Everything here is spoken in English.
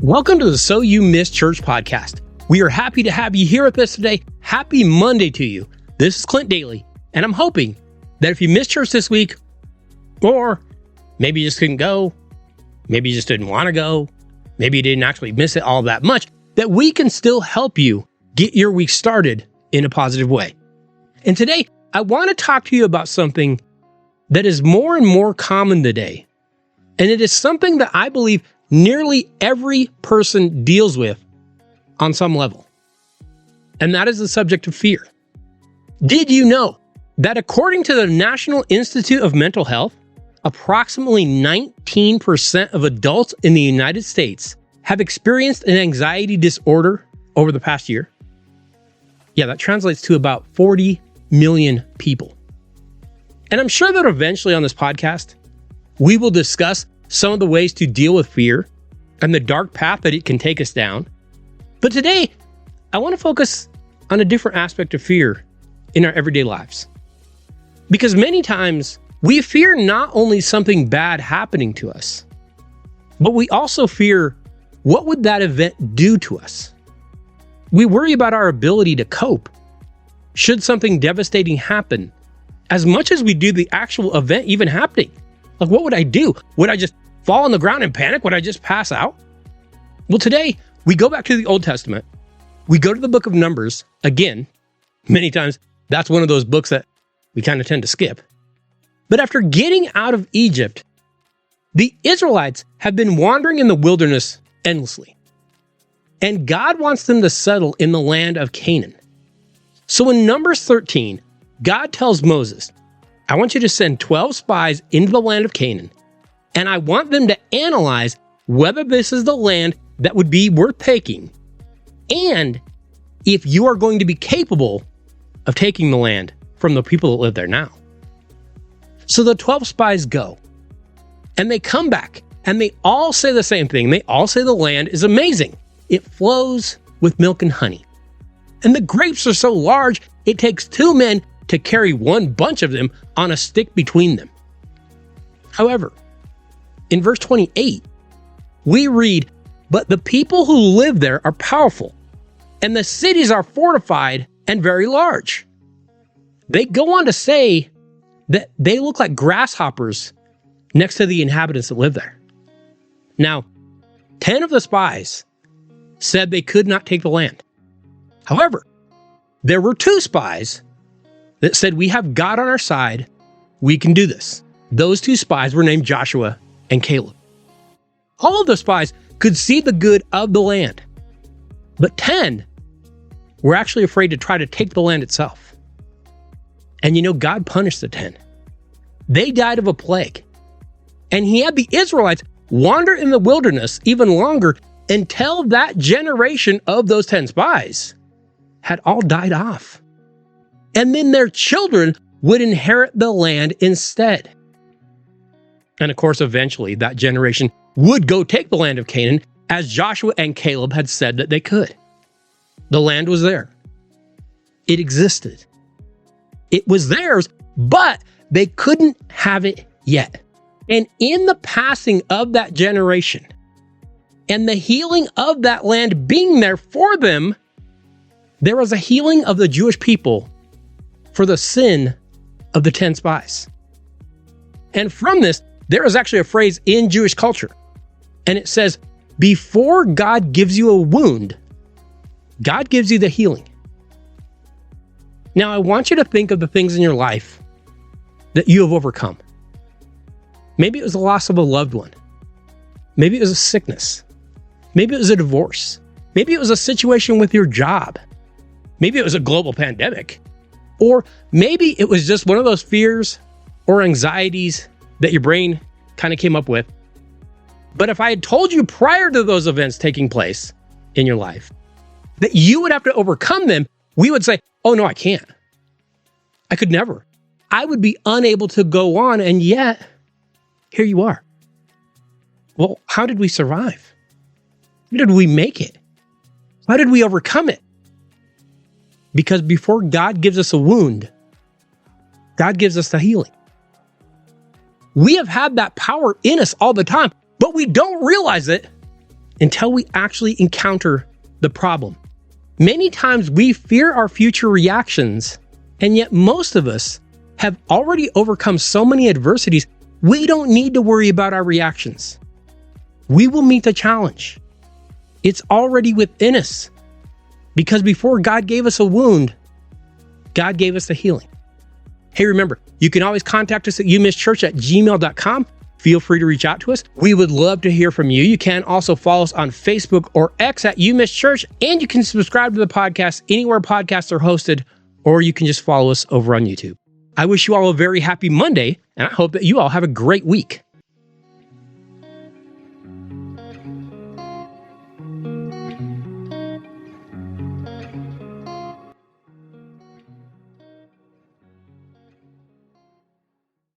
Welcome to the So You Missed Church podcast. We are happy to have you here with us today. Happy Monday to you. This is Clint Daly, and I'm hoping that if you missed church this week, or maybe you just couldn't go, maybe you just didn't want to go, maybe you didn't actually miss it all that much, that we can still help you get your week started in a positive way. And today, I want to talk to you about something that is more and more common today. And it is something that I believe nearly every person deals with on some level. And that is the subject of fear. Did you know that according to the National Institute of Mental Health, approximately 19% of adults in the United States have experienced an anxiety disorder over the past year? Yeah, that translates to about 40 million people. And I'm sure that eventually on this podcast, we will discuss some of the ways to deal with fear and the dark path that it can take us down. But today, I want to focus on a different aspect of fear in our everyday lives. Because many times, we fear not only something bad happening to us, but we also fear what would that event do to us. We worry about our ability to cope should something devastating happen, as much as we do the actual event even happening. Like, what would I do? Would I just fall on the ground and panic? Would I just pass out? Well, today, we go back to the Old Testament. We go to the book of Numbers. Again, many times, that's one of those books that we kind of tend to skip. But after getting out of Egypt, the Israelites have been wandering in the wilderness endlessly. And God wants them to settle in the land of Canaan. So in Numbers 13, God tells Moses, I want you to send 12 spies into the land of Canaan, and I want them to analyze whether this is the land that would be worth taking, and if you are going to be capable of taking the land from the people that live there now. So the 12 spies go, and they come back, and they all say the same thing. They all say the land is amazing. It flows with milk and honey. And the grapes are so large, it takes 2 men to carry one bunch of them on a stick between them. However, in verse 28, we read, but the people who live there are powerful, and the cities are fortified and very large. They go on to say that they look like grasshoppers next to the inhabitants that live there. Now, 10 of the spies said they could not take the land. However, there were 2 spies that said, we have God on our side, we can do this. Those 2 spies were named Joshua and Caleb. All of the spies could see the good of the land, but 10 were actually afraid to try to take the land itself. And you know, God punished the 10. They died of a plague. And he had the Israelites wander in the wilderness even longer until that generation of those 10 spies had all died off. And then their children would inherit the land instead. And of course, eventually that generation would go take the land of Canaan, as Joshua and Caleb had said that they could. The land was there. It existed. It was theirs, but they couldn't have it yet. And in the passing of that generation and the healing of that land being there for them, there was a healing of the Jewish people for the sin of the 10 spies. And from this, there is actually a phrase in Jewish culture, and it says, before God gives you a wound, God gives you the healing. Now, I want you to think of the things in your life that you have overcome. Maybe it was the loss of a loved one. Maybe it was a sickness. Maybe it was a divorce. Maybe it was a situation with your job. Maybe it was a global pandemic. Or maybe it was just one of those fears or anxieties that your brain kind of came up with. But if I had told you prior to those events taking place in your life that you would have to overcome them, we would say, oh no, I can't. I could never. I would be unable to go on, and yet, here you are. Well, how did we survive? How did we make it? How did we overcome it? Because before God gives us a wound, God gives us the healing. We have had that power in us all the time, but we don't realize it until we actually encounter the problem. Many times we fear our future reactions, and yet most of us have already overcome so many adversities, we don't need to worry about our reactions. We will meet the challenge. It's already within us. Because before God gave us a wound, God gave us the healing. Hey, remember, you can always contact us at youmisschurch@gmail.com. Feel free to reach out to us. We would love to hear from you. You can also follow us on Facebook or X at YouMissChurch, and you can subscribe to the podcast anywhere podcasts are hosted, or you can just follow us over on YouTube. I wish you all a very happy Monday, and I hope that you all have a great week.